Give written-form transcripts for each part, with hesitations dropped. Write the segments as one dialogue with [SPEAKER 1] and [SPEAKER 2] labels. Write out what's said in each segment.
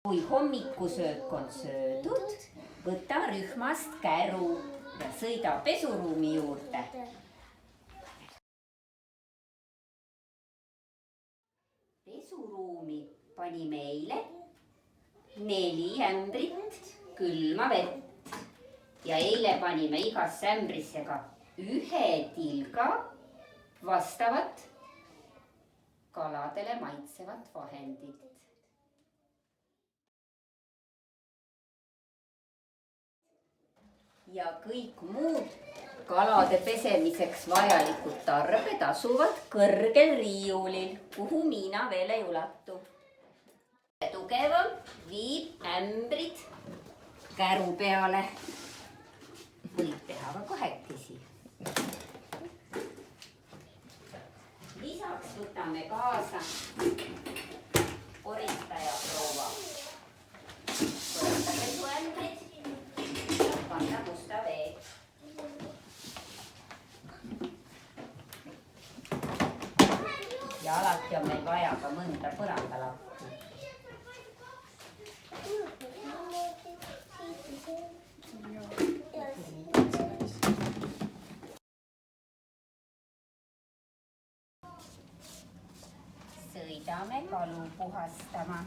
[SPEAKER 1] Kui hommikusöök on söödud, võta rühmast käru ja sõida pesuruumi juurde. Pesuruumi panime eile 4 ämbrit külma vett ja eile panime igasse ämbrisse ka 1 tilga vastavat kaladele maitsevat vahendit. Ja kõik muud kalade pesemiseks vajalikud tarbed asuvad kõrgel riiulil, kuhu mina veel ei ulatu. Tugevam viib ämbrid käru peale. Võib teha ka kahekesi. Lisaks võtame kaasa koristaja proova. Võtame su ämbrid. Panna musta vee. Ja alati on meil vaja ka mõnda põrandalappi. Sõidame kalu puhastama.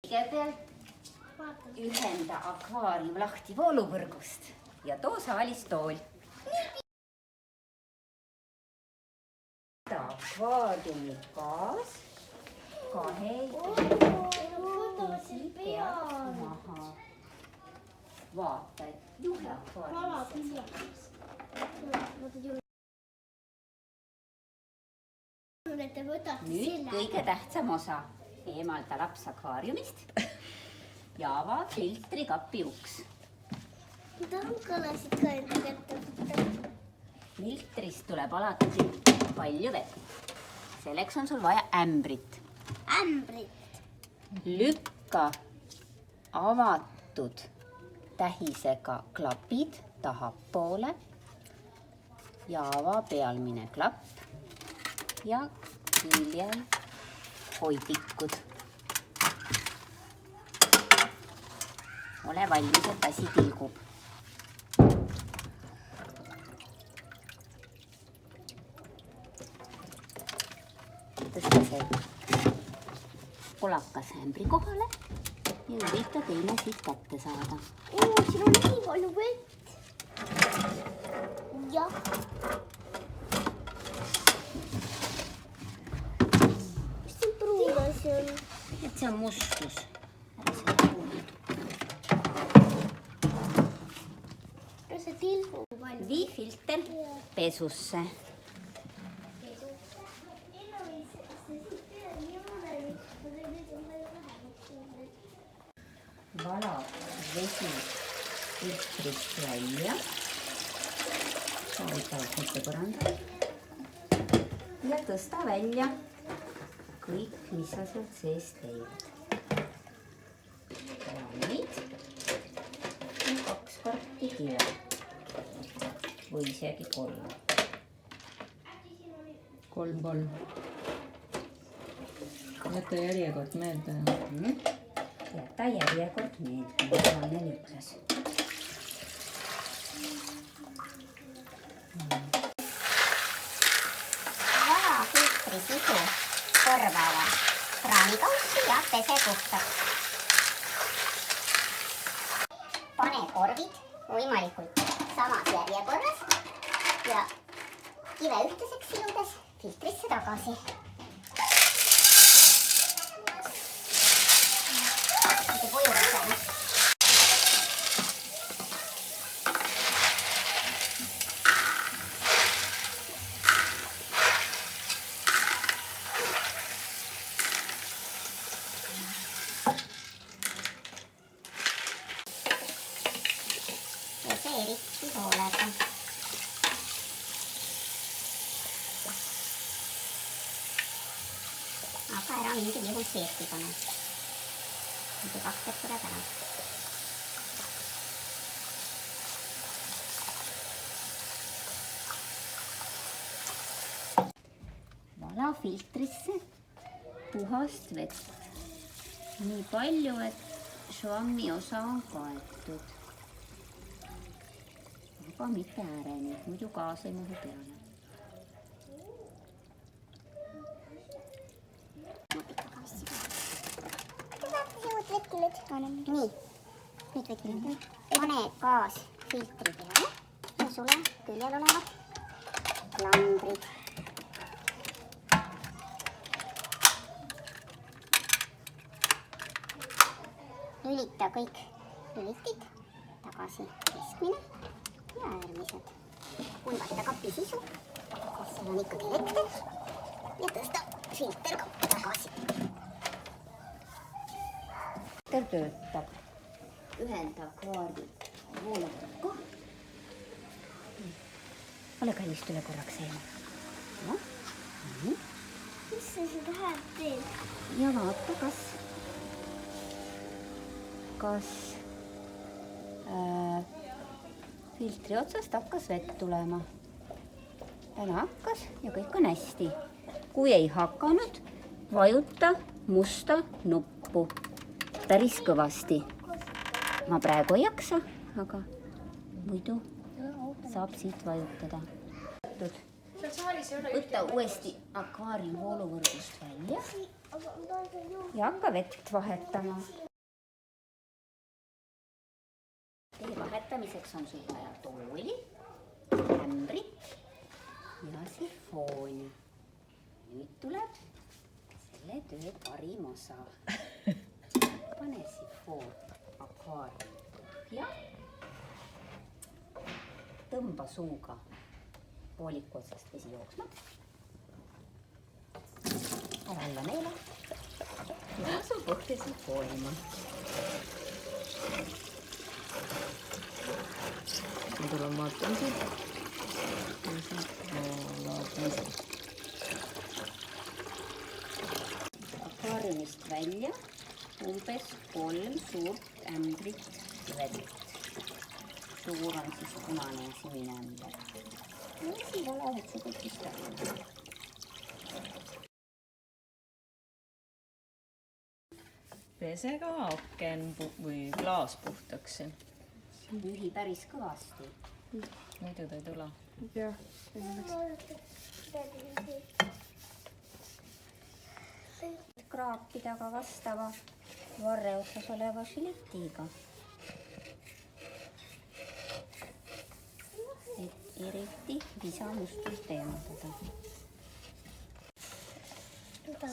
[SPEAKER 1] Kõigepealt ühenda akvaarium lahti vooluvõrgust ja too saalis tool. Akvaariumi gaas 2 isi pealt maha. Vaata, et juhe akvaariumisse. Nüüd kõige tähtsam osa. Eemalda laps akvaariumist ja ava filtrikapi uks.
[SPEAKER 2] Ma tahan kalasid ka enda kätte võtta.
[SPEAKER 1] Filtrist tuleb alati palju vett. Selleks on sul vaja ämbrit.
[SPEAKER 2] Ämbrit.
[SPEAKER 1] Lükka avatud tähisega klapid tahapoole ja ava pealmine klapp ja hiljal hoidikud. Ole valmis, et asi tilgub. Tõsta see polakas ämbri kohale ja ürita teine siit kätte saada.
[SPEAKER 2] Siin on nii palju vett. Jah.
[SPEAKER 1] Et see on mustus.
[SPEAKER 2] See tilgu palju.
[SPEAKER 1] Vii filter pesusse. Vala vesi filtrist välja. Saavutavad mitte põranda. Ja tõsta välja kõik, mis sa sealt sees teed. Nüüd on 2 korti kive või isegi 3.
[SPEAKER 3] 3. Jäta järjekord meelde.
[SPEAKER 1] Jäta järjekord meelde, mida Anen ütles.
[SPEAKER 2] Vala filtri sisu korvava kraanikaussi ja pese puhtaks. Pane korvid võimalikult samas järjekorras ja kive ühtlaseks siludes filtrisse tagasi. Mitte pojuraks jäänud. Eriti hoolega. Aga ära mingil juhul seeti pane. Muidu 2 vett tuleb ära.
[SPEAKER 1] filtrisse puhast vett. Nii palju, et švammi osa on kaetud. Aga mitte ääreni, muidu gaas ei mahu peale.
[SPEAKER 2] Nii, nüüd võtme. Pane gaas filtri peale ja sulle küljel olevad lambrid. Lülita kõik lülitid tagasi keskmine ja äärmised. Kuivata kapi sisu, sest seal on ikkagi elekter ja tõsta filter ka tagasi.
[SPEAKER 1] Töötab. Ühenda akvaariumi voolukku. Ole kallis, tule korraks eema. No, nii.
[SPEAKER 2] Mis sa seda häält teed?
[SPEAKER 1] Ja vaata, kas filtri otsast hakkas vett tulema. Täna hakkas ja kõik on hästi. Kui ei hakanud, vajuta musta nuppu. Päris kõvasti. Ma praegu ei jaksa, aga muidu saab siit vajutada. Võtta uuesti akvaarium vooluvõrgust välja ja hakka vett vahetama. Tee vahetamiseks on sul vaja tooli, ämbrit ja sifooni. Nüüd tuleb selle töö parim osa. Pane sifoon akvaariumi põhja. Tõmba suuga vooliku otsast vesi jooksma. Ära alla meele. Ja asu põhja sifoonima. Ma tulen vaatan siit. Akvaariumist välja umbes 3 suurt ämbrit vett. Suur on siis punane ja sinine ämber. Ja siis olevad see kõik ära.
[SPEAKER 3] Pese ka aken või klaas puhtaks.
[SPEAKER 1] Ühi päris kõvasti.
[SPEAKER 3] Muidu ta ei tule.
[SPEAKER 4] Jah,
[SPEAKER 1] kraapida ka vastava varre otsas oleva žiletiga. Et eriti visamustust eemaldada.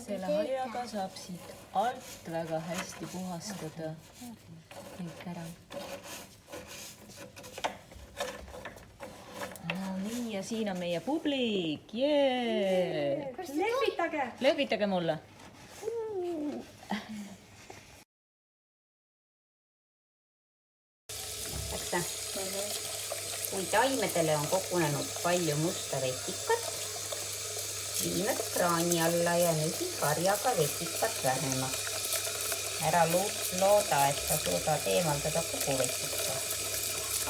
[SPEAKER 3] Selle haiaga saab siit alt väga hästi puhastada kõik ära. No nii, ja siin on meie publik. Jee! Lööbitage mulle.
[SPEAKER 1] Kui taimedele on kogunenud palju musta vetikat, viime kraani alla ja nühi karjaga vetikat vähemaks. Ära looda, et sa suudad eemaldada kogu vetika.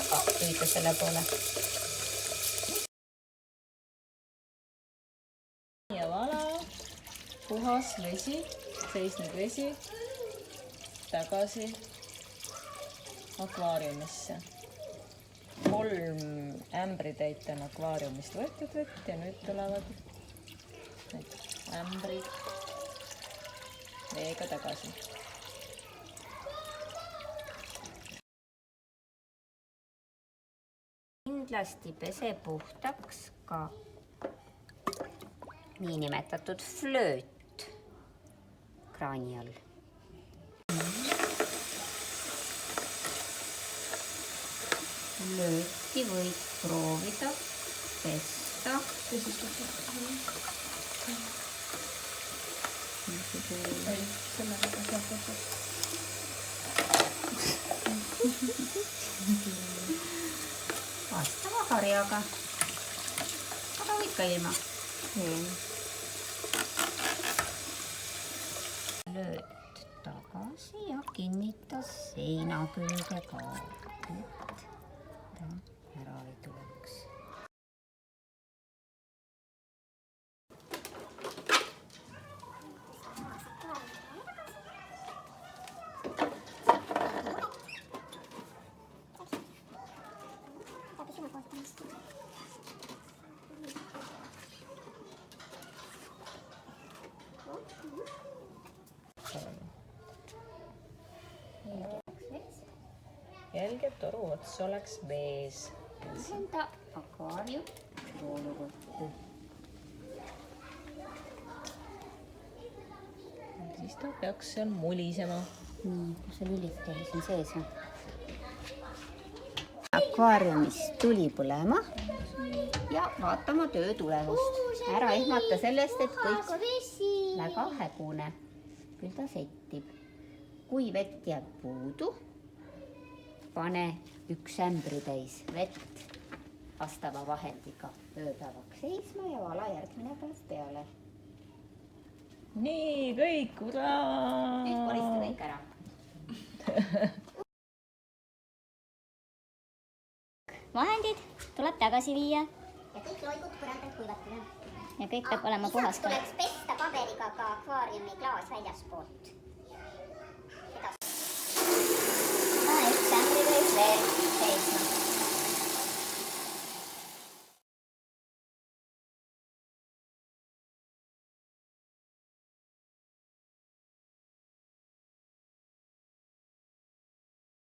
[SPEAKER 1] Aga püüda selle poole.
[SPEAKER 3] Ja vala, puhas vesi, seisnud vesi, tagasi akvaariumisse. 3 ämbritäit on akvaariumist võetud vett ja nüüd tulevad need ämbrid veega tagasi.
[SPEAKER 1] Kindlasti pese puhtaks ka niinimetatud flööt kraani all. Flööti võid proovida pesta. Vastava karjaga. Aga võid ka ilma. Lööd tagasi ja kinnita seina külge ka. Ära ei tuleks.
[SPEAKER 3] jälgi, et toru ots oleks vees.
[SPEAKER 1] enda akvaarium vooluvõttu.
[SPEAKER 3] Siis ta peaks seal mulisema.
[SPEAKER 1] nii, kus see lüliti oli siin sees on? Akvaariumis tuli põlema ja vaatama töö tulemust. Ära ehmata sellest, et kõik väga hägune. Küll ta settib. Kui vett jääb puudu, pane 1 ämbritäis vett vastava vahendiga ööpäevaks seisma ja vala järgmine päev peale.
[SPEAKER 3] Nii, kõik, uraa!
[SPEAKER 1] Nüüd korista kõik ära.
[SPEAKER 2] vahendid tuleb tagasi viia. ja kõik loigud põrandalt kuivatada. ja kõik peab olema puhas. tuleks pesta paberiga ka akvaariumi klaas väljaspoolt. Pane 1 ämbritäis veel seisma.